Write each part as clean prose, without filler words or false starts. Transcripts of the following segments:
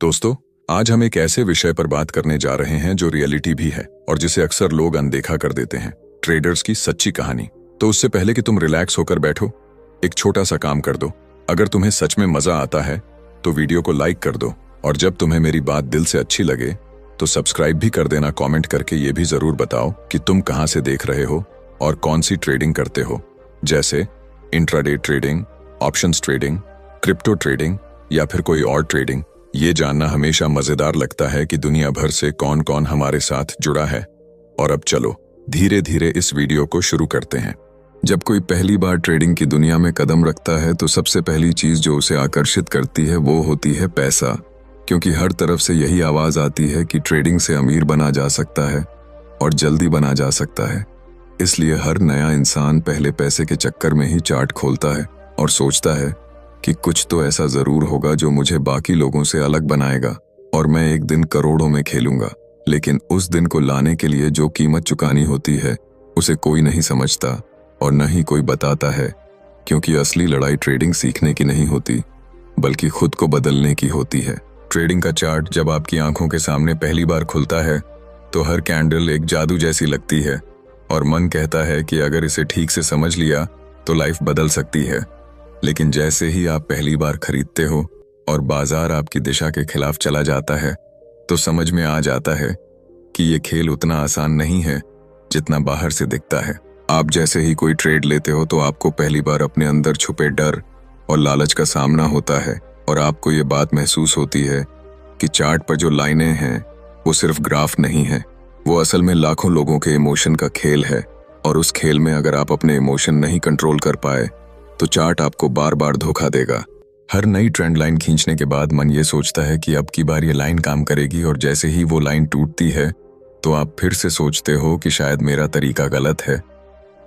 दोस्तों, आज हम एक ऐसे विषय पर बात करने जा रहे हैं जो रियलिटी भी है और जिसे अक्सर लोग अनदेखा कर देते हैं। ट्रेडर्स की सच्ची कहानी। तो उससे पहले कि तुम रिलैक्स होकर बैठो, एक छोटा सा काम कर दो। अगर तुम्हें सच में मजा आता है तो वीडियो को लाइक कर दो, और जब तुम्हें मेरी बात दिल से अच्छी लगे तो सब्सक्राइब भी कर देना। कमेंट करके ये भी जरूर बताओ कि तुम कहां से देख रहे हो और कौन सी ट्रेडिंग करते हो, जैसे intraday trading, options trading, crypto trading या फिर कोई और ट्रेडिंग। ये जानना हमेशा मजेदार लगता है कि दुनिया भर से कौन कौन हमारे साथ जुड़ा है। और अब चलो धीरे धीरे इस वीडियो को शुरू करते हैं। जब कोई पहली बार ट्रेडिंग की दुनिया में कदम रखता है तो सबसे पहली चीज जो उसे आकर्षित करती है वो होती है पैसा, क्योंकि हर तरफ से यही आवाज आती है कि ट्रेडिंग से अमीर बना जा सकता है और जल्दी बना जा सकता है। इसलिए हर नया इंसान पहले पैसे के चक्कर में ही चार्ट खोलता है और सोचता है कि कुछ तो ऐसा जरूर होगा जो मुझे बाकी लोगों से अलग बनाएगा और मैं एक दिन करोड़ों में खेलूंगा। लेकिन उस दिन को लाने के लिए जो कीमत चुकानी होती है उसे कोई नहीं समझता और न ही कोई बताता है, क्योंकि असली लड़ाई ट्रेडिंग सीखने की नहीं होती बल्कि खुद को बदलने की होती है। ट्रेडिंग का चार्ट जब आपकी आंखों के सामने पहली बार खुलता है तो हर कैंडल एक जादू जैसी लगती है और मन कहता है कि अगर इसे ठीक से समझ लिया तो लाइफ बदल सकती है। लेकिन जैसे ही आप पहली बार खरीदते हो और बाजार आपकी दिशा के खिलाफ चला जाता है तो समझ में आ जाता है कि ये खेल उतना आसान नहीं है जितना बाहर से दिखता है। आप जैसे ही कोई ट्रेड लेते हो तो आपको पहली बार अपने अंदर छुपे डर और लालच का सामना होता है और आपको ये बात महसूस होती है कि चार्ट पर जो लाइनें हैं वो सिर्फ ग्राफ नहीं है, वो असल में लाखों लोगों के इमोशन का खेल है। और उस खेल में अगर आप अपने इमोशन नहीं कंट्रोल कर पाए तो चार्ट आपको बार बार धोखा देगा। हर नई ट्रेंड लाइन खींचने के बाद मन ये सोचता है कि अब की बार ये लाइन काम करेगी, और जैसे ही वो लाइन टूटती है तो आप फिर से सोचते हो कि शायद मेरा तरीका गलत है,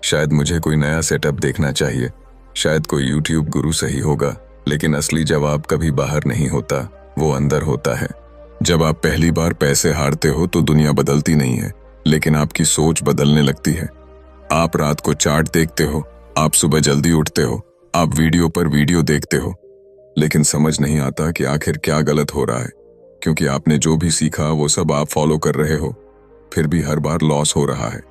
शायद मुझे कोई नया सेटअप देखना चाहिए, शायद कोई यूट्यूब गुरु सही होगा। लेकिन असली जवाब कभी बाहर नहीं होता, वो अंदर होता है। जब आप पहली बार पैसे हारते हो तो दुनिया बदलती नहीं है, लेकिन आपकी सोच बदलने लगती है। आप रात को चार्ट देखते हो, आप सुबह जल्दी उठते हो, आप वीडियो पर वीडियो देखते हो, लेकिन समझ नहीं आता कि आखिर क्या गलत हो रहा है, क्योंकि आपने जो भी सीखा वो सब आप फॉलो कर रहे हो, फिर भी हर बार लॉस हो रहा है।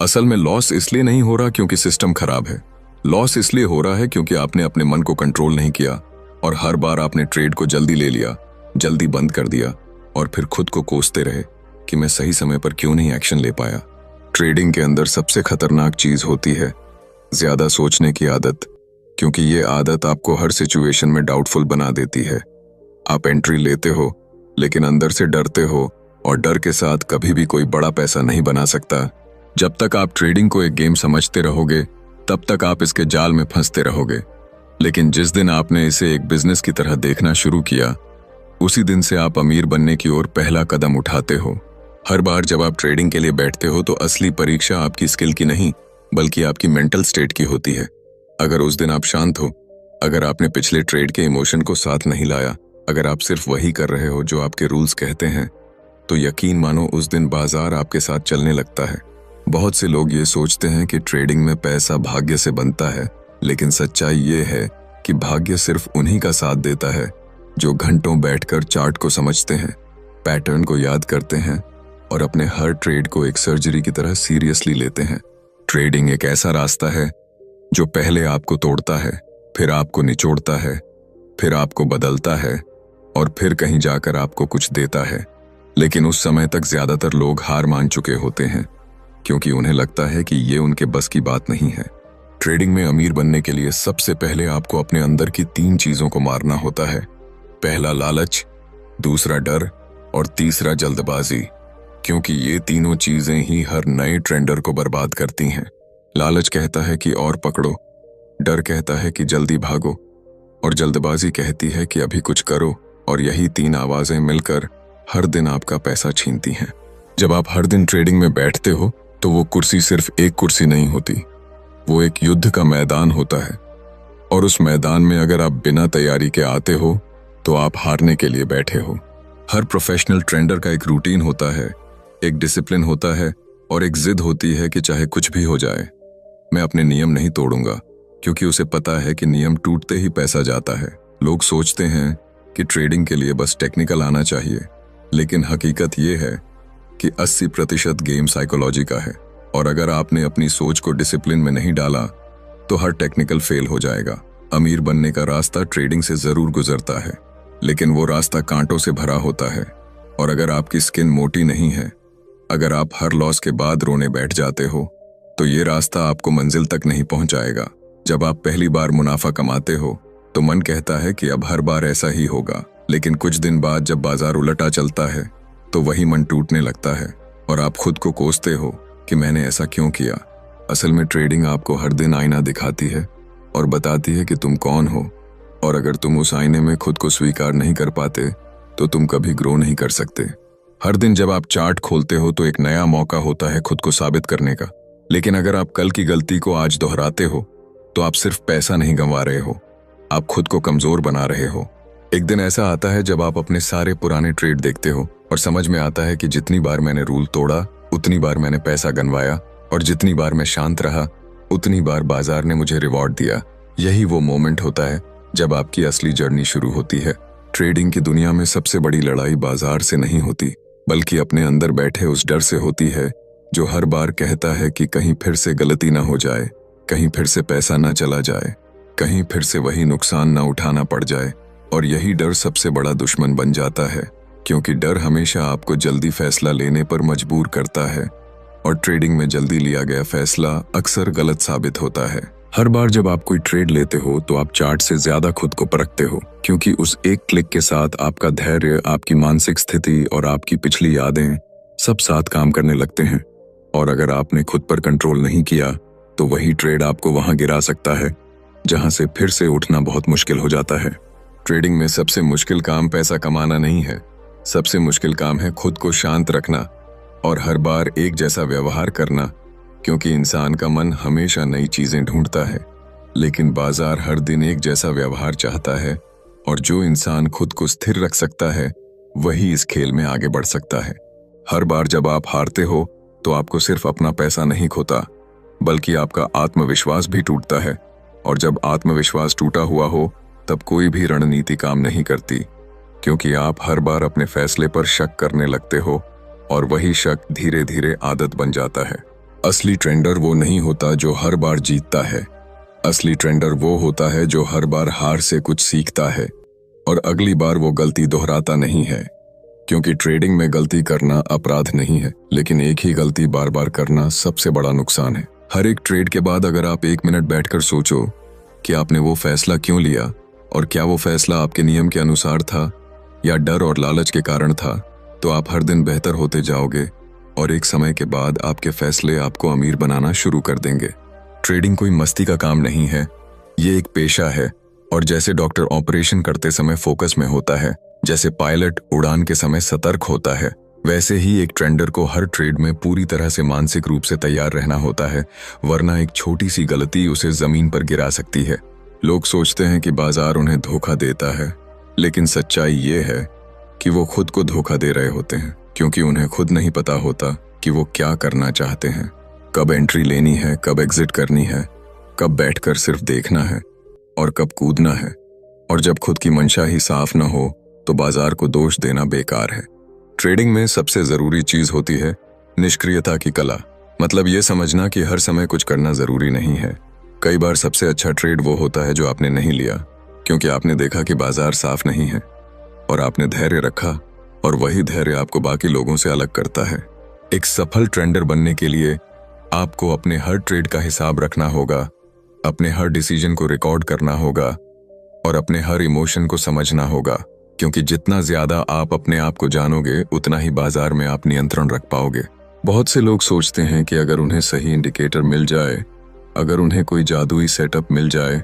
असल में लॉस इसलिए नहीं हो रहा क्योंकि सिस्टम खराब है, लॉस इसलिए हो रहा है क्योंकि आपने अपने मन को कंट्रोल नहीं किया और हर बार आपने ट्रेड को जल्दी ले लिया, जल्दी बंद कर दिया और फिर खुद को कोसते रहे कि मैं सही समय पर क्यों नहीं एक्शन ले पाया। ट्रेडिंग के अंदर सबसे खतरनाक चीज होती है ज्यादा सोचने की आदत, क्योंकि ये आदत आपको हर सिचुएशन में डाउटफुल बना देती है। आप एंट्री लेते हो लेकिन अंदर से डरते हो, और डर के साथ कभी भी कोई बड़ा पैसा नहीं बना सकता। जब तक आप ट्रेडिंग को एक गेम समझते रहोगे तब तक आप इसके जाल में फंसते रहोगे। लेकिन जिस दिन आपने इसे एक बिजनेस की तरह देखना शुरू किया, उसी दिन से आप अमीर बनने की ओर पहला कदम उठाते हो। हर बार जब आप ट्रेडिंग के लिए बैठते हो तो असली परीक्षा आपकी स्किल की नहीं बल्कि आपकी मेंटल स्टेट की होती है। अगर उस दिन आप शांत हो, अगर आपने पिछले ट्रेड के इमोशन को साथ नहीं लाया, अगर आप सिर्फ वही कर रहे हो जो आपके रूल्स कहते हैं, तो यकीन मानो उस दिन बाजार आपके साथ चलने लगता है। बहुत से लोग ये सोचते हैं कि ट्रेडिंग में पैसा भाग्य से बनता है, लेकिन सच्चाई ये है कि भाग्य सिर्फ उन्हीं का साथ देता है जो घंटों बैठकर चार्ट को समझते हैं, पैटर्न को याद करते हैं और अपने हर ट्रेड को एक सर्जरी की तरह सीरियसली लेते हैं। ट्रेडिंग एक ऐसा रास्ता है जो पहले आपको तोड़ता है, फिर आपको निचोड़ता है, फिर आपको बदलता है और फिर कहीं जाकर आपको कुछ देता है। लेकिन उस समय तक ज्यादातर लोग हार मान चुके होते हैं, क्योंकि उन्हें लगता है कि ये उनके बस की बात नहीं है। ट्रेडिंग में अमीर बनने के लिए सबसे पहले आपको अपने अंदर की 3 चीजों को मारना होता है। पहला लालच, दूसरा डर और तीसरा जल्दबाजी, क्योंकि ये तीनों चीजें ही हर नए ट्रेंडर को बर्बाद करती हैं। लालच कहता है कि और पकड़ो, डर कहता है कि जल्दी भागो और जल्दबाजी कहती है कि अभी कुछ करो, और यही 3 आवाजें मिलकर हर दिन आपका पैसा छीनती हैं। जब आप हर दिन ट्रेडिंग में बैठते हो तो वो कुर्सी सिर्फ एक कुर्सी नहीं होती, वो एक युद्ध का मैदान होता है। और उस मैदान में अगर आप बिना तैयारी के आते हो तो आप हारने के लिए बैठे हो। हर प्रोफेशनल ट्रेंडर का एक रूटीन होता है, एक डिसिप्लिन होता है और एक जिद होती है कि चाहे कुछ भी हो जाए मैं अपने नियम नहीं तोड़ूंगा, क्योंकि उसे पता है कि नियम टूटते ही पैसा जाता है। लोग सोचते हैं कि ट्रेडिंग के लिए बस टेक्निकल आना चाहिए, लेकिन हकीकत ये है कि 80% गेम साइकोलॉजी का है। और अगर आपने अपनी सोच को डिसिप्लिन में नहीं डाला तो हर टेक्निकल फेल हो जाएगा। अमीर बनने का रास्ता ट्रेडिंग से जरूर गुजरता है, लेकिन वो रास्ता कांटों से भरा होता है। और अगर आपकी स्किन मोटी नहीं है, अगर आप हर लॉस के बाद रोने बैठ जाते हो, तो ये रास्ता आपको मंजिल तक नहीं पहुंचाएगा। जब आप पहली बार मुनाफा कमाते हो तो मन कहता है कि अब हर बार ऐसा ही होगा, लेकिन कुछ दिन बाद जब बाजार उलटा चलता है तो वही मन टूटने लगता है और आप खुद को कोसते हो कि मैंने ऐसा क्यों किया। असल में ट्रेडिंग आपको हर दिन आईना दिखाती है और बताती है कि तुम कौन हो, और अगर तुम उस आईने में खुद को स्वीकार नहीं कर पाते तो तुम कभी ग्रो नहीं कर सकते। हर दिन जब आप चार्ट खोलते हो तो एक नया मौका होता है खुद को साबित करने का, लेकिन अगर आप कल की गलती को आज दोहराते हो तो आप सिर्फ पैसा नहीं गंवा रहे हो, आप खुद को कमजोर बना रहे हो। एक दिन ऐसा आता है जब आप अपने सारे पुराने ट्रेड देखते हो और समझ में आता है कि जितनी बार मैंने रूल तोड़ा उतनी बार मैंने पैसा गंवाया, और जितनी बार मैं शांत रहा उतनी बार बाजार ने मुझे रिवॉर्ड दिया। यही वो मोमेंट होता है जब आपकी असली जर्नी शुरू होती है। ट्रेडिंग की दुनिया में सबसे बड़ी लड़ाई बाजार से नहीं होती, बल्कि अपने अंदर बैठे उस डर से होती है जो हर बार कहता है कि कहीं फिर से गलती ना हो जाए, कहीं फिर से पैसा ना चला जाए, कहीं फिर से वही नुकसान ना उठाना पड़ जाए। और यही डर सबसे बड़ा दुश्मन बन जाता है, क्योंकि डर हमेशा आपको जल्दी फैसला लेने पर मजबूर करता है, और ट्रेडिंग में जल्दी लिया गया फैसला अक्सर गलत साबित होता है। हर बार जब आप कोई ट्रेड लेते हो तो आप चार्ट से ज्यादा खुद को परखते हो, क्योंकि उस एक क्लिक के साथ आपका धैर्य, आपकी मानसिक स्थिति और आपकी पिछली यादें सब साथ काम करने लगते हैं। और अगर आपने खुद पर कंट्रोल नहीं किया तो वही ट्रेड आपको वहां गिरा सकता है जहां से फिर से उठना बहुत मुश्किल हो जाता है। ट्रेडिंग में सबसे मुश्किल काम पैसा कमाना नहीं है, सबसे मुश्किल काम है खुद को शांत रखना और हर बार एक जैसा व्यवहार करना, क्योंकि इंसान का मन हमेशा नई चीजें ढूंढता है, लेकिन बाजार हर दिन एक जैसा व्यवहार चाहता है। और जो इंसान खुद को स्थिर रख सकता है वही इस खेल में आगे बढ़ सकता है। हर बार जब आप हारते हो तो आपको सिर्फ अपना पैसा नहीं खोता, बल्कि आपका आत्मविश्वास भी टूटता है। और जब आत्मविश्वास टूटा हुआ हो तब कोई भी रणनीति काम नहीं करती, क्योंकि आप हर बार अपने फैसले पर शक करने लगते हो और वही शक धीरे धीरे आदत बन जाता है। असली ट्रेंडर वो नहीं होता जो हर बार जीतता है, असली ट्रेंडर वो होता है जो हर बार हार से कुछ सीखता है और अगली बार वो गलती दोहराता नहीं है। क्योंकि ट्रेडिंग में गलती करना अपराध नहीं है, लेकिन एक ही गलती बार बार करना सबसे बड़ा नुकसान है। हर एक ट्रेड के बाद अगर आप 1 मिनट बैठकर सोचो कि आपने वो फैसला क्यों लिया और क्या वो फैसला आपके नियम के अनुसार था या डर और लालच के कारण था, तो आप हर दिन बेहतर होते जाओगे और एक समय के बाद आपके फैसले आपको अमीर बनाना शुरू कर देंगे। ट्रेडिंग कोई मस्ती का काम नहीं है, ये एक पेशा है। और जैसे डॉक्टर ऑपरेशन करते समय फोकस में होता है, जैसे पायलट उड़ान के समय सतर्क होता है, वैसे ही एक ट्रेंडर को हर ट्रेड में पूरी तरह से मानसिक रूप से तैयार रहना होता है, वरना एक छोटी सी गलती उसे जमीन पर गिरा सकती है। लोग सोचते हैं कि बाजार उन्हें धोखा देता है, लेकिन सच्चाई ये है कि वो खुद को धोखा दे रहे होते हैं, क्योंकि उन्हें खुद नहीं पता होता कि वो क्या करना चाहते हैं, कब एंट्री लेनी है, कब एग्जिट करनी है, कब बैठकर सिर्फ देखना है और कब कूदना है। और जब खुद की मंशा ही साफ न हो तो बाजार को दोष देना बेकार है। ट्रेडिंग में सबसे जरूरी चीज होती है निष्क्रियता की कला, मतलब ये समझना कि हर समय कुछ करना जरूरी नहीं है। कई बार सबसे अच्छा ट्रेड वो होता है जो आपने नहीं लिया, क्योंकि आपने देखा कि बाजार साफ नहीं है और आपने धैर्य रखा, और वही धैर्य आपको बाकी लोगों से अलग करता है। एक सफल ट्रेंडर बनने के लिए आपको अपने हर ट्रेड का हिसाब रखना होगा, अपने हर डिसीजन को रिकॉर्ड करना होगा और अपने हर इमोशन को समझना होगा, क्योंकि जितना ज्यादा आप अपने आप को जानोगे उतना ही बाजार में आप नियंत्रण रख पाओगे। बहुत से लोग सोचते हैं कि अगर उन्हें सही इंडिकेटर मिल जाए, अगर उन्हें कोई जादुई सेटअप मिल जाए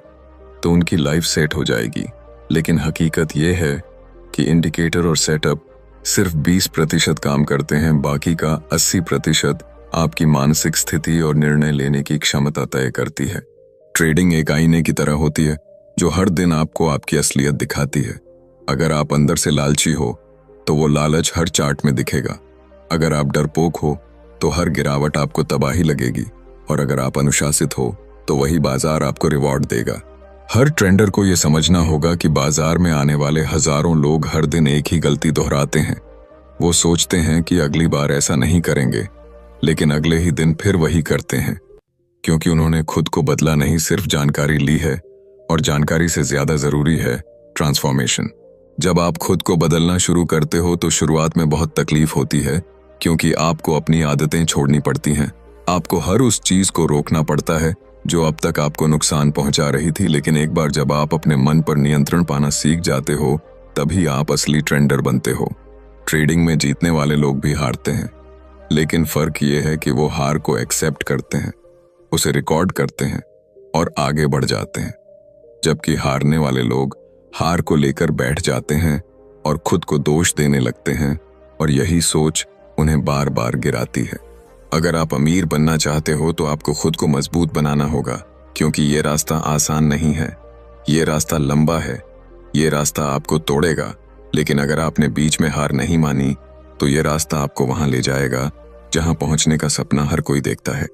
तो उनकी लाइफ सेट हो जाएगी, लेकिन हकीकत यह है कि इंडिकेटर और सेटअप सिर्फ 20% काम करते हैं, बाकी का 80% आपकी मानसिक स्थिति और निर्णय लेने की क्षमता तय करती है। ट्रेडिंग एक आईने की तरह होती है जो हर दिन आपको आपकी असलियत दिखाती है। अगर आप अंदर से लालची हो तो वो लालच हर चार्ट में दिखेगा, अगर आप डरपोक हो तो हर गिरावट आपको तबाही लगेगी, और अगर आप अनुशासित हो तो वही बाजार आपको रिवॉर्ड देगा। हर ट्रेडर को यह समझना होगा कि बाजार में आने वाले हजारों लोग हर दिन एक ही गलती दोहराते हैं। वो सोचते हैं कि अगली बार ऐसा नहीं करेंगे, लेकिन अगले ही दिन फिर वही करते हैं, क्योंकि उन्होंने खुद को बदला नहीं, सिर्फ जानकारी ली है। और जानकारी से ज्यादा जरूरी है ट्रांसफॉर्मेशन। जब आप खुद को बदलना शुरू करते हो तो शुरुआत में बहुत तकलीफ होती है, क्योंकि आपको अपनी आदतें छोड़नी पड़ती हैं। आपको हर उस चीज को रोकना पड़ता है जो अब तक आपको नुकसान पहुंचा रही थी। लेकिन एक बार जब आप अपने मन पर नियंत्रण पाना सीख जाते हो, तभी आप असली ट्रेडर बनते हो। ट्रेडिंग में जीतने वाले लोग भी हारते हैं, लेकिन फर्क ये है कि वो हार को एक्सेप्ट करते हैं, उसे रिकॉर्ड करते हैं और आगे बढ़ जाते हैं। जबकि हारने वाले लोग हार को लेकर बैठ जाते हैं और खुद को दोष देने लगते हैं, और यही सोच उन्हें बार बार गिराती है। अगर आप अमीर बनना चाहते हो तो आपको खुद को मजबूत बनाना होगा, क्योंकि ये रास्ता आसान नहीं है। ये रास्ता लंबा है, ये रास्ता आपको तोड़ेगा। लेकिन अगर आपने बीच में हार नहीं मानी तो ये रास्ता आपको वहां ले जाएगा जहां पहुंचने का सपना हर कोई देखता है।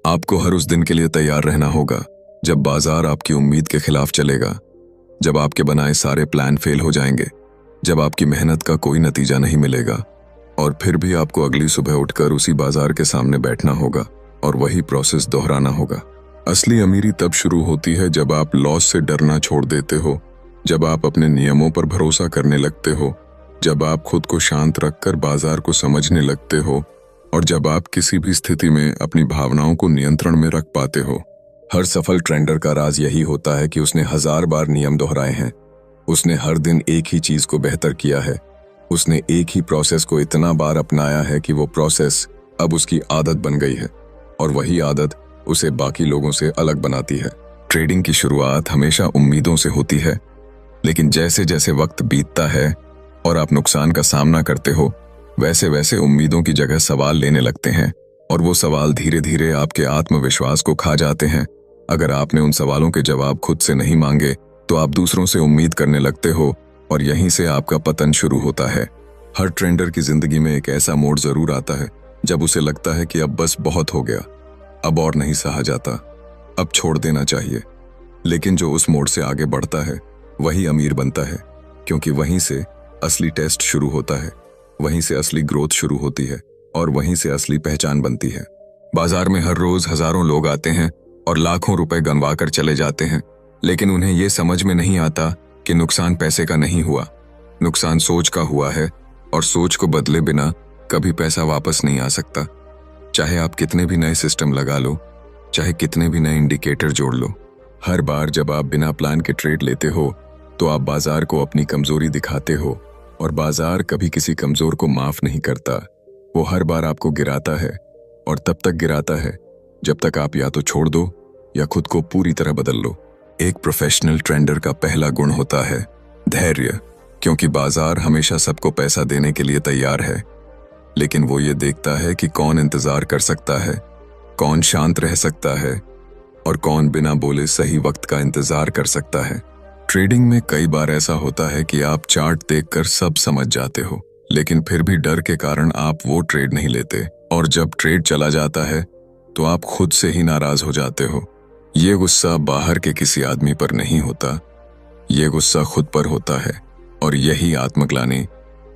आपको हर उस दिन के लिए तैयार रहना होगा जब बाजार आपकी उम्मीद के खिलाफ चलेगा, जब आपके बनाए सारे प्लान फेल हो जाएंगे, जब आपकी मेहनत का कोई नतीजा नहीं मिलेगा, और फिर भी आपको अगली सुबह उठकर उसी बाजार के सामने बैठना होगा और वही प्रोसेस दोहराना होगा। असली अमीरी तब शुरू होती है जब आप लॉस से डरना छोड़ देते हो, जब आप अपने नियमों पर भरोसा करने लगते हो, जब आप खुद को शांत रखकर बाजार को समझने लगते हो, और जब आप किसी भी स्थिति में अपनी भावनाओं को नियंत्रण में रख पाते हो। हर सफल ट्रेडर का राज यही होता है कि उसने 1000 बार नियम दोहराए हैं। उसने हर दिन एक ही चीज को बेहतर किया है। उसने एक ही प्रोसेस को इतना बार अपनाया है कि वो प्रोसेस अब उसकी आदत बन गई है, और वही आदत उसे बाकी लोगों से अलग बनाती है। ट्रेडिंग की शुरुआत हमेशा उम्मीदों से होती है, लेकिन जैसे जैसे वक्त बीतता है और आप नुकसान का सामना करते हो, वैसे वैसे उम्मीदों की जगह सवाल लेने लगते हैं, और वो सवाल धीरे धीरे आपके आत्मविश्वास को खा जाते हैं। अगर आपने उन सवालों के जवाब खुद से नहीं मांगे तो आप दूसरों से उम्मीद करने लगते हो, और यहीं से आपका पतन शुरू होता है। हर ट्रेडर की जिंदगी में एक ऐसा मोड़ जरूर आता है जब उसे लगता है कि अब बस बहुत हो गया, अब और नहीं सहा जाता, अब छोड़ देना चाहिए। लेकिन जो उस मोड़ से आगे बढ़ता है वही अमीर बनता है, क्योंकि वहीं से असली टेस्ट शुरू होता है, वहीं से असली ग्रोथ शुरू होती है, और वहीं से असली पहचान बनती है। बाजार में हर रोज हजारों लोग आते हैं और लाखों रुपए गंवा कर चले जाते हैं, लेकिन उन्हें यह समझ में नहीं आता कि नुकसान पैसे का नहीं हुआ, नुकसान सोच का हुआ है, और सोच को बदले बिना कभी पैसा वापस नहीं आ सकता। चाहे आप कितने भी नए सिस्टम लगा लो, चाहे कितने भी नए इंडिकेटर जोड़ लो, हर बार जब आप बिना प्लान के ट्रेड लेते हो तो आप बाजार को अपनी कमजोरी दिखाते हो, और बाजार कभी किसी कमजोर को माफ नहीं करता। वो हर बार आपको गिराता है, और तब तक गिराता है जब तक आप या तो छोड़ दो या खुद को पूरी तरह बदल लो। एक प्रोफेशनल ट्रेडर का पहला गुण होता है धैर्य, क्योंकि बाजार हमेशा सबको पैसा देने के लिए तैयार है, लेकिन वो ये देखता है कि कौन इंतजार कर सकता है, कौन शांत रह सकता है, और कौन बिना बोले सही वक्त का इंतजार कर सकता है। ट्रेडिंग में कई बार ऐसा होता है कि आप चार्ट देखकर सब समझ जाते हो, लेकिन फिर भी डर के कारण आप वो ट्रेड नहीं लेते, और जब ट्रेड चला जाता है तो आप खुद से ही नाराज हो जाते हो। ये गुस्सा बाहर के किसी आदमी पर नहीं होता, ये गुस्सा खुद पर होता है, और यही आत्मग्लानि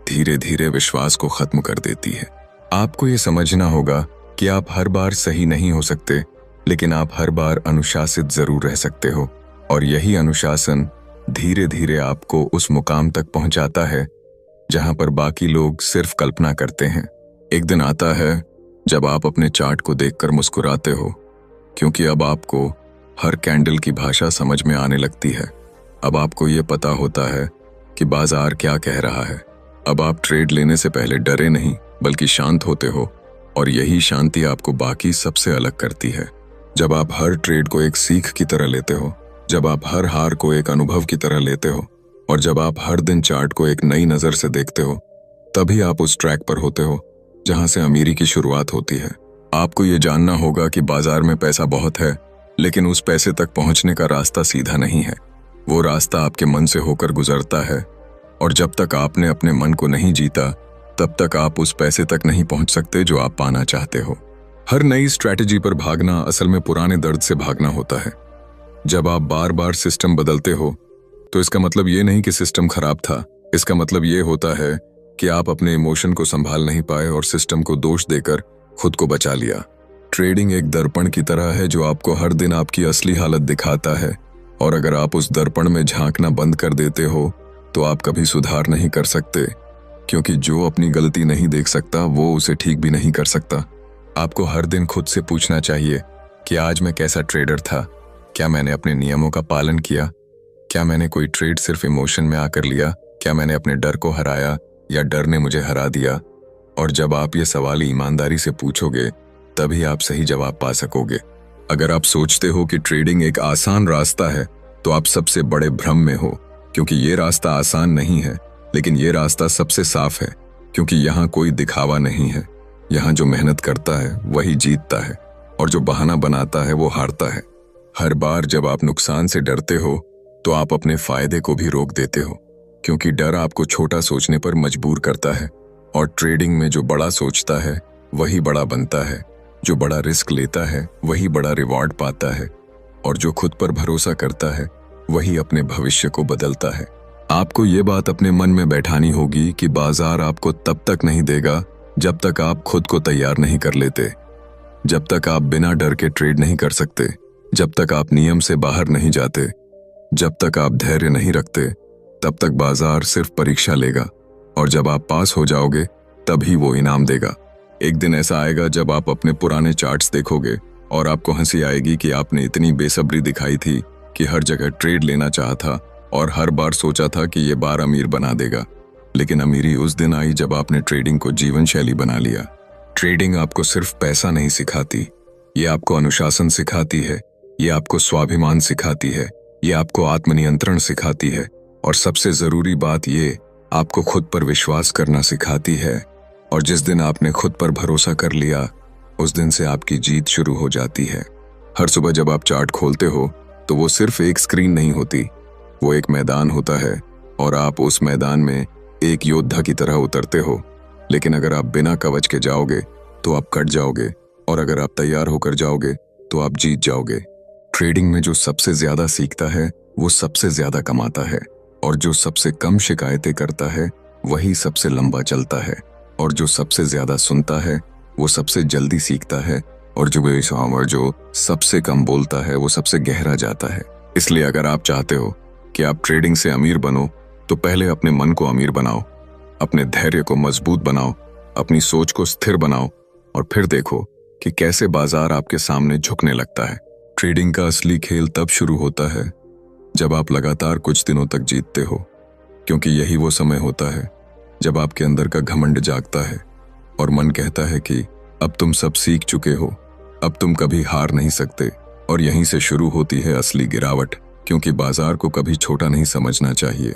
धीरे धीरे विश्वास को खत्म कर देती है। आपको ये समझना होगा कि आप हर बार सही नहीं हो सकते, लेकिन आप हर बार अनुशासित जरूर रह सकते हो, और यही अनुशासन धीरे धीरे आपको उस मुकाम तक पहुंचाता है जहां पर बाकी लोग सिर्फ कल्पना करते हैं। एक दिन आता है जब आप अपने चार्ट को देखकर मुस्कुराते हो, क्योंकि अब आपको हर कैंडल की भाषा समझ में आने लगती है। अब आपको ये पता होता है कि बाजार क्या कह रहा है। अब आप ट्रेड लेने से पहले डरे नहीं बल्कि शांत होते हो, और यही शांति आपको बाकी सबसे अलग करती है। जब आप हर ट्रेड को एक सीख की तरह लेते हो, जब आप हर हार को एक अनुभव की तरह लेते हो, और जब आप हर दिन चार्ट को एक नई नजर से देखते हो, तभी आप उस ट्रैक पर होते हो जहां से अमीरी की शुरुआत होती है। आपको ये जानना होगा कि बाजार में पैसा बहुत है, लेकिन उस पैसे तक पहुंचने का रास्ता सीधा नहीं है। वो रास्ता आपके मन से होकर गुजरता है, और जब तक आपने अपने मन को नहीं जीता, तब तक आप उस पैसे तक नहीं पहुंच सकते जो आप पाना चाहते हो। हर नई स्ट्रैटेजी पर भागना असल में पुराने दर्द से भागना होता है। जब आप बार बार सिस्टम बदलते हो तो इसका मतलब ये नहीं कि सिस्टम खराब था। इसका मतलब ये होता है कि आप अपने इमोशन को संभाल नहीं पाए और सिस्टम को दोष देकर खुद को बचा लिया। ट्रेडिंग एक दर्पण की तरह है जो आपको हर दिन आपकी असली हालत दिखाता है, और अगर आप उस दर्पण में झांकना बंद कर देते हो तो आप कभी सुधार नहीं कर सकते, क्योंकि जो अपनी गलती नहीं देख सकता वो उसे ठीक भी नहीं कर सकता। आपको हर दिन खुद से पूछना चाहिए कि आज मैं कैसा ट्रेडर था। क्या मैंने अपने नियमों का पालन किया? क्या मैंने कोई ट्रेड सिर्फ इमोशन में आकर लिया? क्या मैंने अपने डर को हराया या डर ने मुझे हरा दिया? और जब आप ये सवाल ईमानदारी से पूछोगे तभी आप सही जवाब पा सकोगे। अगर आप सोचते हो कि ट्रेडिंग एक आसान रास्ता है तो आप सबसे बड़े भ्रम में हो, क्योंकि ये रास्ता आसान नहीं है, लेकिन ये रास्ता सबसे साफ है, क्योंकि यहाँ कोई दिखावा नहीं है। यहाँ जो मेहनत करता है वही जीतता है, और जो बहाना बनाता है वो हारता है। हर बार जब आप नुकसान से डरते हो तो आप अपने फायदे को भी रोक देते हो, क्योंकि डर आपको छोटा सोचने पर मजबूर करता है। और ट्रेडिंग में जो बड़ा सोचता है वही बड़ा बनता है, जो बड़ा रिस्क लेता है वही बड़ा रिवॉर्ड पाता है, और जो खुद पर भरोसा करता है वही अपने भविष्य को बदलता है। आपको ये बात अपने मन में बैठानी होगी कि बाजार आपको तब तक नहीं देगा जब तक आप खुद को तैयार नहीं कर लेते, जब तक आप बिना डर के ट्रेड नहीं कर सकते, जब तक आप नियम से बाहर नहीं जाते, जब तक आप धैर्य नहीं रखते, तब तक बाजार सिर्फ परीक्षा लेगा, और जब आप पास हो जाओगे तभी वो इनाम देगा। एक दिन ऐसा आएगा जब आप अपने पुराने चार्ट्स देखोगे और आपको हंसी आएगी कि आपने इतनी बेसब्री दिखाई थी कि हर जगह ट्रेड लेना चाहा था और हर बार सोचा था कि ये बार अमीर बना देगा। लेकिन अमीरी उस दिन आई जब आपने ट्रेडिंग को जीवन शैली बना लिया। ट्रेडिंग आपको सिर्फ पैसा नहीं सिखाती, ये आपको अनुशासन सिखाती है, ये आपको स्वाभिमान सिखाती है, ये आपको आत्मनियंत्रण सिखाती है, और सबसे जरूरी बात ये आपको खुद पर विश्वास करना सिखाती है। और जिस दिन आपने खुद पर भरोसा कर लिया उस दिन से आपकी जीत शुरू हो जाती है। हर सुबह जब आप चार्ट खोलते हो तो वो सिर्फ एक स्क्रीन नहीं होती, वो एक मैदान होता है, और आप उस मैदान में एक योद्धा की तरह उतरते हो। लेकिन अगर आप बिना कवच के जाओगे तो आप कट जाओगे, और अगर आप तैयार होकर जाओगे तो आप जीत जाओगे। ट्रेडिंग में जो सबसे ज्यादा सीखता है वो सबसे ज्यादा कमाता है, और जो सबसे कम शिकायतें करता है वही सबसे लंबा चलता है, और जो सबसे ज्यादा सुनता है वो सबसे जल्दी सीखता है, और जो सबसे कम बोलता है वो सबसे गहरा जाता है। इसलिए अगर आप चाहते हो कि आप ट्रेडिंग से अमीर बनो तो पहले अपने मन को अमीर बनाओ, अपने धैर्य को मजबूत बनाओ, अपनी सोच को स्थिर बनाओ, और फिर देखो कि कैसे बाजार आपके सामने झुकने लगता है। ट्रेडिंग का असली खेल तब शुरू होता है जब आप लगातार कुछ दिनों तक जीतते हो, क्योंकि यही वो समय होता है जब आपके अंदर का घमंड जागता है और मन कहता है कि अब तुम सब सीख चुके हो, अब तुम कभी हार नहीं सकते। और यहीं से शुरू होती है असली गिरावट, क्योंकि बाजार को कभी छोटा नहीं समझना चाहिए।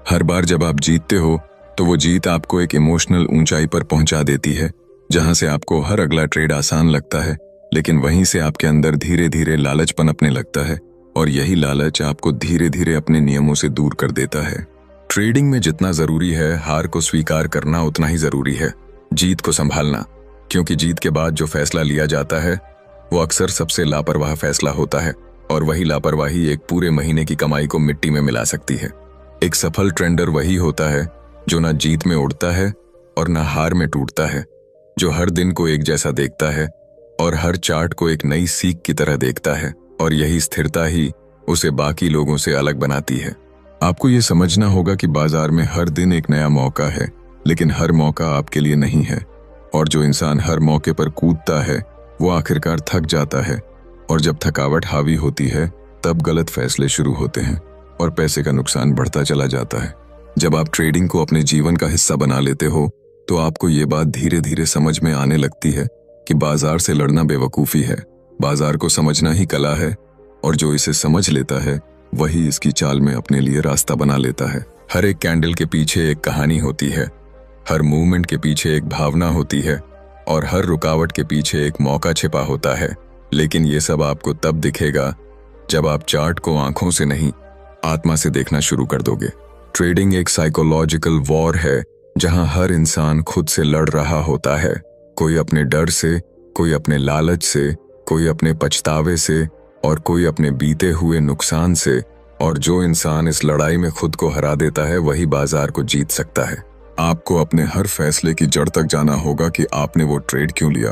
हर बार जब आप जीतते हो तो वो जीत आपको एक इमोशनल ऊंचाई पर पहुंचा देती है, जहां से आपको हर अगला ट्रेड आसान लगता है, लेकिन वहीं से आपके अंदर धीरे धीरे लालच पनपने लगता है, और यही लालच आपको धीरे धीरे अपने नियमों से दूर कर देता है। ट्रेडिंग में जितना जरूरी है हार को स्वीकार करना, उतना ही जरूरी है जीत को संभालना, क्योंकि जीत के बाद जो फैसला लिया जाता है वो अक्सर सबसे लापरवाह फैसला होता है, और वही लापरवाही एक पूरे महीने की कमाई को मिट्टी में मिला सकती है। एक सफल ट्रेडर वही होता है जो ना जीत में उड़ता है और ना हार में टूटता है, जो हर दिन को एक जैसा देखता है और हर चार्ट को एक नई सीख की तरह देखता है, और यही स्थिरता ही उसे बाकी लोगों से अलग बनाती है। आपको ये समझना होगा कि बाजार में हर दिन एक नया मौका है, लेकिन हर मौका आपके लिए नहीं है, और जो इंसान हर मौके पर कूदता है वो आखिरकार थक जाता है, और जब थकावट हावी होती है तब गलत फैसले शुरू होते हैं और पैसे का नुकसान बढ़ता चला जाता है। जब आप ट्रेडिंग को अपने जीवन का हिस्सा बना लेते हो तो आपको ये बात धीरे धीरे समझ में आने लगती है कि बाजार से लड़ना बेवकूफ़ी है, बाजार को समझना ही कला है, और जो इसे समझ लेता है वही इसकी चाल में अपने लिए रास्ता बना लेता है। हर एक कैंडल के पीछे एक कहानी होती है, हर मूवमेंट के पीछे एक भावना होती है, और हर रुकावट के पीछे एक मौका छिपा होता है। लेकिन ये सब आपको तब दिखेगा जब आप चार्ट को आंखों से नहीं, आत्मा से देखना शुरू कर दोगे। ट्रेडिंग एक साइकोलॉजिकल वॉर है जहां हर इंसान खुद से लड़ रहा होता है, कोई अपने डर से, कोई अपने लालच से, कोई अपने पछतावे से, और कोई अपने बीते हुए नुकसान से। और जो इंसान इस लड़ाई में खुद को हरा देता है वही बाजार को जीत सकता है। आपको अपने हर फैसले की जड़ तक जाना होगा कि आपने वो ट्रेड क्यों लिया,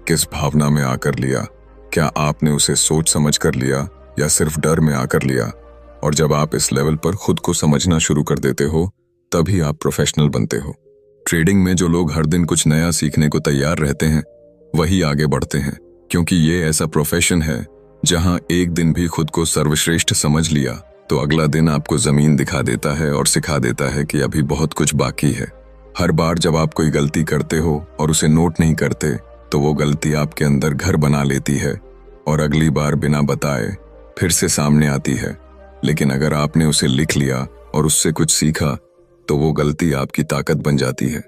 किस भावना में आकर लिया, क्या आपने उसे सोच समझ कर लिया या सिर्फ डर में आकर लिया। और जब आप इस लेवल पर खुद को समझना शुरू कर देते हो तभी आप प्रोफेशनल बनते हो। ट्रेडिंग में जो लोग हर दिन कुछ नया सीखने को तैयार रहते हैं वही आगे बढ़ते हैं, क्योंकि ये ऐसा प्रोफेशन है जहां एक दिन भी खुद को सर्वश्रेष्ठ समझ लिया तो अगला दिन आपको जमीन दिखा देता है और सिखा देता है कि अभी बहुत कुछ बाकी है। हर बार जब आप कोई गलती करते हो और उसे नोट नहीं करते तो वो गलती आपके अंदर घर बना लेती है और अगली बार बिना बताए फिर से सामने आती है। लेकिन अगर आपने उसे लिख लिया और उससे कुछ सीखा तो वो गलती आपकी ताकत बन जाती है।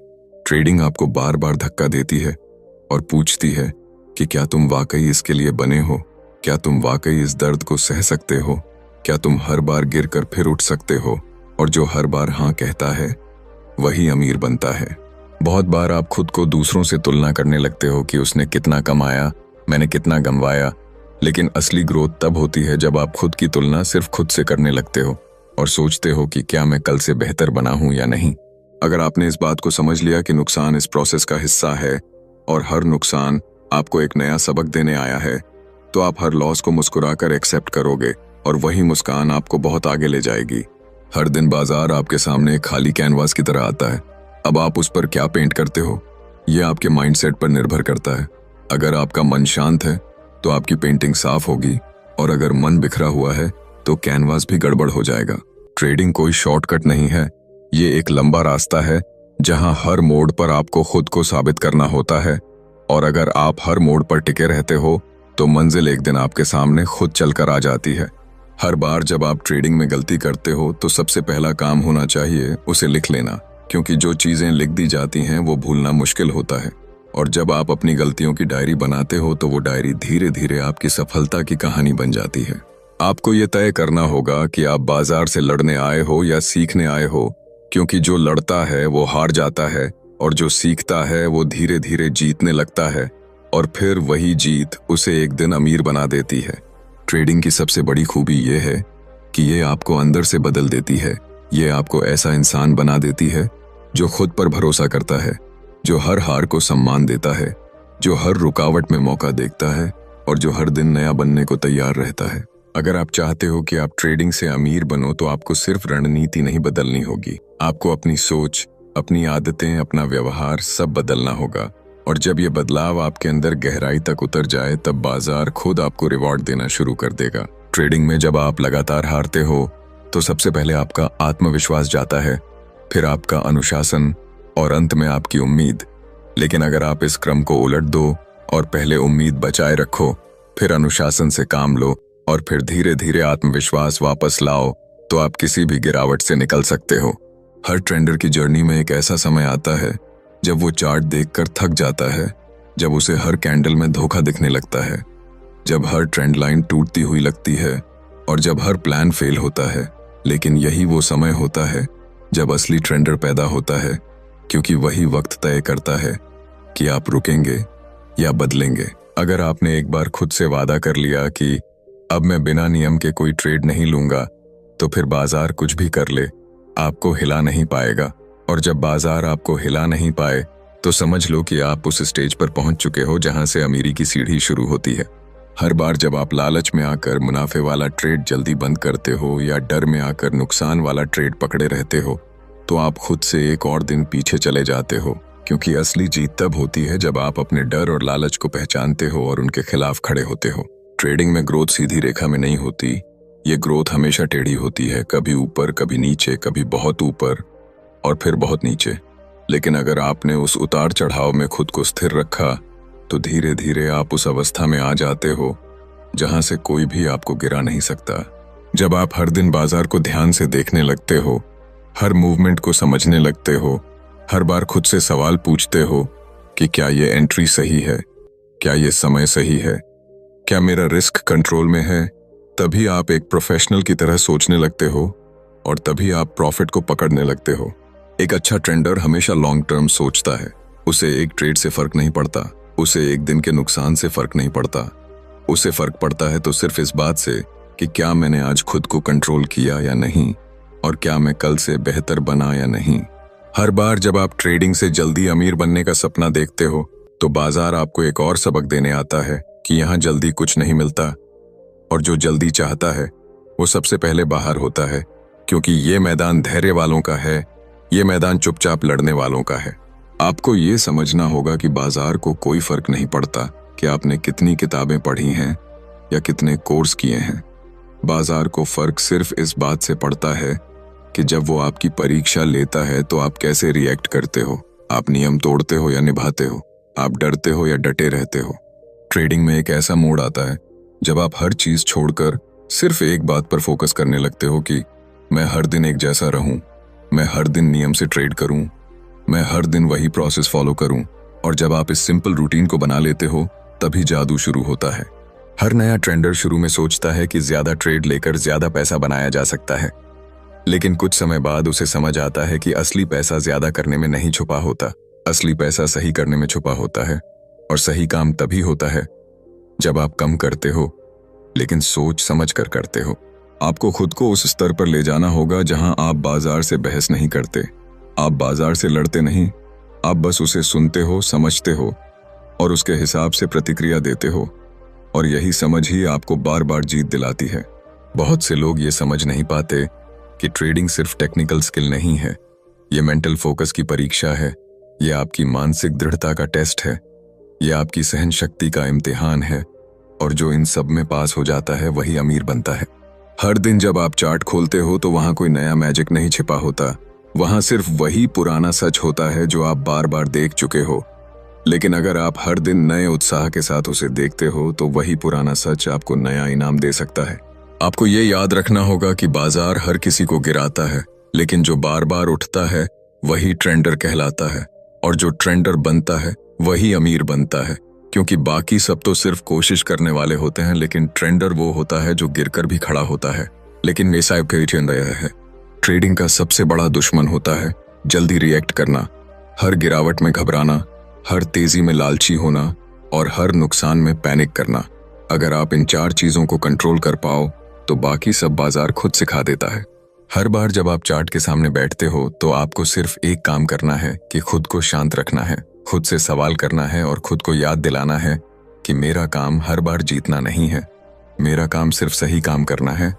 ट्रेडिंग आपको बार बार धक्का देती है और पूछती है कि क्या तुम वाकई इसके लिए बने हो, क्या तुम वाकई इस दर्द को सह सकते हो, क्या तुम हर बार गिरकर फिर उठ सकते हो। और जो हर बार हाँ कहता है वही अमीर बनता है। बहुत बार आप खुद को दूसरों से तुलना करने लगते हो कि उसने कितना कमाया, मैंने कितना गंवाया। लेकिन असली ग्रोथ तब होती है जब आप खुद की तुलना सिर्फ खुद से करने लगते हो और सोचते हो कि क्या मैं कल से बेहतर बना हूं या नहीं। अगर आपने इस बात को समझ लिया कि नुकसान इस प्रोसेस का हिस्सा है और हर नुकसान आपको एक नया सबक देने आया है, तो आप हर लॉस को मुस्कुराकर एक्सेप्ट करोगे और वही मुस्कान आपको बहुत आगे ले जाएगी। हर दिन बाजार आपके सामने एक खाली कैनवास की तरह आता है। अब आप उस पर क्या पेंट करते हो यह आपके माइंडसेट पर निर्भर करता है। अगर आपका मन शांत है तो आपकी पेंटिंग साफ होगी, और अगर मन बिखरा हुआ है तो कैनवास भी गड़बड़ हो जाएगा। ट्रेडिंग कोई शॉर्टकट नहीं है, ये एक लंबा रास्ता है जहां हर मोड़ पर आपको खुद को साबित करना होता है। और अगर आप हर मोड़ पर टिके रहते हो तो मंजिल एक दिन आपके सामने खुद चलकर आ जाती है। हर बार जब आप ट्रेडिंग में गलती करते हो तो सबसे पहला काम होना चाहिए उसे लिख लेना, क्योंकि जो चीजें लिख दी जाती हैं वो भूलना मुश्किल होता है। और जब आप अपनी गलतियों की डायरी बनाते हो तो वो डायरी धीरे धीरे आपकी सफलता की कहानी बन जाती है। आपको ये तय करना होगा कि आप बाजार से लड़ने आए हो या सीखने आए हो, क्योंकि जो लड़ता है वो हार जाता है और जो सीखता है वो धीरे धीरे जीतने लगता है, और फिर वही जीत उसे एक दिन अमीर बना देती है। ट्रेडिंग की सबसे बड़ी खूबी ये है कि ये आपको अंदर से बदल देती है। ये आपको ऐसा इंसान बना देती है जो खुद पर भरोसा करता है, जो हर हार को सम्मान देता है, जो हर रुकावट में मौका देखता है और जो हर दिन नया बनने को तैयार रहता है। अगर आप चाहते हो कि आप ट्रेडिंग से अमीर बनो तो आपको सिर्फ रणनीति नहीं बदलनी होगी, आपको अपनी सोच, अपनी आदतें, अपना व्यवहार सब बदलना होगा। और जब ये बदलाव आपके अंदर गहराई तक उतर जाए तब बाजार खुद आपको रिवॉर्ड देना शुरू कर देगा। ट्रेडिंग में जब आप लगातार हारते हो तो सबसे पहले आपका आत्मविश्वास जाता है, फिर आपका अनुशासन और अंत में आपकी उम्मीद। लेकिन अगर आप इस क्रम को उलट दो और पहले उम्मीद बचाए रखो, फिर अनुशासन से काम लो और फिर धीरे धीरे आत्मविश्वास वापस लाओ, तो आप किसी भी गिरावट से निकल सकते हो। हर ट्रेडर की जर्नी में एक ऐसा समय आता है जब वो चार्ट देखकर थक जाता है, जब उसे हर कैंडल में धोखा दिखने लगता है, जब हर ट्रेंड लाइन टूटती हुई लगती है और जब हर प्लान फेल होता है। लेकिन यही वो समय होता है जब असली ट्रेंडर पैदा होता है, क्योंकि वही वक्त तय करता है कि आप रुकेंगे या बदलेंगे। अगर आपने एक बार खुद से वादा कर लिया कि अब मैं बिना नियम के कोई ट्रेड नहीं लूंगा, तो फिर बाजार कुछ भी कर ले आपको हिला नहीं पाएगा। और जब बाजार आपको हिला नहीं पाए तो समझ लो कि आप उस स्टेज पर पहुंच चुके हो जहां से अमीरी की सीढ़ी शुरू होती है। हर बार जब आप लालच में आकर मुनाफे वाला ट्रेड जल्दी बंद करते हो या डर में आकर नुकसान वाला ट्रेड पकड़े रहते हो, तो आप खुद से एक और दिन पीछे चले जाते हो, क्योंकि असली जीत तब होती है जब आप अपने डर और लालच को पहचानते हो और उनके खिलाफ खड़े होते हो। ट्रेडिंग में ग्रोथ सीधी रेखा में नहीं होती, ये ग्रोथ हमेशा टेढ़ी होती है, कभी ऊपर, कभी नीचे, कभी बहुत ऊपर और फिर बहुत नीचे। लेकिन अगर आपने उस उतार चढ़ाव में खुद को स्थिर रखा तो धीरे धीरे आप उस अवस्था में आ जाते हो जहां से कोई भी आपको गिरा नहीं सकता। जब आप हर दिन बाजार को ध्यान से देखने लगते हो, हर मूवमेंट को समझने लगते हो, हर बार खुद से सवाल पूछते हो कि क्या ये एंट्री सही है, क्या ये समय सही है, क्या मेरा रिस्क कंट्रोल में है, तभी आप एक प्रोफेशनल की तरह सोचने लगते हो और तभी आप प्रॉफिट को पकड़ने लगते हो। एक अच्छा ट्रेडर हमेशा लॉन्ग टर्म सोचता है। उसे एक ट्रेड से फर्क नहीं पड़ता, उसे एक दिन के नुकसान से फर्क नहीं पड़ता, उसे फर्क पड़ता है तो सिर्फ इस बात से कि क्या मैंने आज खुद को कंट्रोल किया या नहीं, और क्या मैं कल से बेहतर बना या नहीं। हर बार जब आप ट्रेडिंग से जल्दी अमीर बनने का सपना देखते हो तो बाजार आपको एक और सबक देने आता है कि यहाँ जल्दी कुछ नहीं मिलता, और जो जल्दी चाहता है वो सबसे पहले बाहर होता है, क्योंकि ये मैदान धैर्य वालों का है, ये मैदान चुपचाप लड़ने वालों का है। आपको ये समझना होगा कि बाजार को कोई फर्क नहीं पड़ता कि आपने कितनी किताबें पढ़ी हैं या कितने कोर्स किए हैं। बाजार को फर्क सिर्फ इस बात से पड़ता है कि जब वो आपकी परीक्षा लेता है तो आप कैसे रिएक्ट करते हो। आप नियम तोड़ते हो या निभाते हो, आप डरते हो या डटे रहते हो। ट्रेडिंग में एक ऐसा मोड़ आता है जब आप हर चीज छोड़कर सिर्फ एक बात पर फोकस करने लगते हो कि मैं हर दिन एक जैसा रहूं, मैं हर दिन नियम से ट्रेड करूं, मैं हर दिन वही प्रोसेस फॉलो करूं। और जब आप इस सिंपल रूटीन को बना लेते हो तभी जादू शुरू होता है। हर नया ट्रेडर शुरू में सोचता है कि ज्यादा ट्रेड लेकर ज्यादा पैसा बनाया जा सकता है, लेकिन कुछ समय बाद उसे समझ आता है कि असली पैसा ज्यादा करने में नहीं छुपा होता। असली पैसा सही करने में छुपा होता है, और सही काम तभी होता है जब आप कम करते हो लेकिन सोच समझ कर करते हो। आपको खुद को उस स्तर पर ले जाना होगा जहां आप बाजार से बहस नहीं करते, आप बाजार से लड़ते नहीं, आप बस उसे सुनते हो, समझते हो और उसके हिसाब से प्रतिक्रिया देते हो। और यही समझ ही आपको बार बार जीत दिलाती है। बहुत से लोग ये समझ नहीं पाते कि ट्रेडिंग सिर्फ टेक्निकल स्किल नहीं है, ये मेंटल फोकस की परीक्षा है, ये आपकी मानसिक दृढ़ता का टेस्ट है, ये आपकी सहन शक्ति का इम्तिहान है, और जो इन सब में पास हो जाता है वही अमीर बनता है। हर दिन जब आप चार्ट खोलते हो तो वहां कोई नया मैजिक नहीं छिपा होता, वहां सिर्फ वही पुराना सच होता है जो आप बार बार देख चुके हो। लेकिन अगर आप हर दिन नए उत्साह के साथ उसे देखते हो तो वही पुराना सच आपको नया इनाम दे सकता है। आपको ये याद रखना होगा कि बाजार हर किसी को गिराता है, लेकिन जो बार बार उठता है वही ट्रेंडर कहलाता है, और जो ट्रेंडर बनता है वही अमीर बनता है। क्योंकि बाकी सब तो सिर्फ कोशिश करने वाले होते हैं, लेकिन ट्रेंडर वो होता है जो गिरकर भी खड़ा होता है लेकिन बेसाइब के रहा है। ट्रेडिंग का सबसे बड़ा दुश्मन होता है जल्दी रिएक्ट करना, हर गिरावट में घबराना, हर तेजी में लालची होना और हर नुकसान में पैनिक करना। अगर आप इन 4 चीजों को कंट्रोल कर पाओ तो बाकी सब बाजार खुद सिखा देता है। हर बार जब आप चार्ट के सामने बैठते हो तो आपको सिर्फ एक काम करना है कि खुद को शांत रखना है, खुद से सवाल करना है और खुद को याद दिलाना है कि मेरा काम हर बार जीतना नहीं है, मेरा काम सिर्फ सही काम करना है,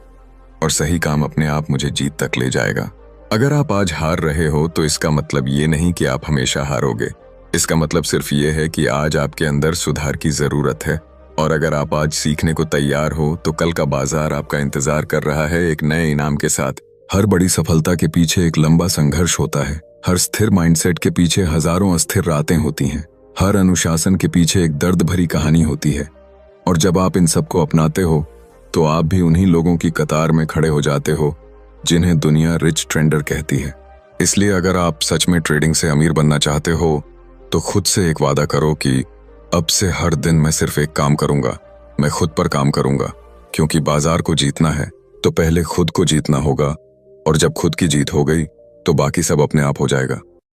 और सही काम अपने आप मुझे जीत तक ले जाएगा। अगर आप आज हार रहे हो तो इसका मतलब ये नहीं कि आप हमेशा हारोगे, इसका मतलब सिर्फ ये है कि आज आपके अंदर सुधार की जरूरत है। और अगर आप आज सीखने को तैयार हो तो कल का बाजार आपका इंतजार कर रहा है एक नए इनाम के साथ। हर बड़ी सफलता के पीछे एक लंबा संघर्ष होता है, हर स्थिर माइंडसेट के पीछे हजारों अस्थिर रातें होती हैं, हर अनुशासन के पीछे एक दर्द भरी कहानी होती है। और जब आप इन सबको अपनाते हो तो आप भी उन्हीं लोगों की कतार में खड़े हो जाते हो जिन्हें दुनिया रिच ट्रेंडर कहती है। इसलिए अगर आप सच में ट्रेडिंग से अमीर बनना चाहते हो तो खुद से एक वादा करो कि अब से हर दिन मैं सिर्फ एक काम करूंगा, मैं खुद पर काम करूंगा। क्योंकि बाजार को जीतना है तो पहले खुद को जीतना होगा, और जब खुद की जीत हो गई तो बाकी सब अपने आप हो जाएगा।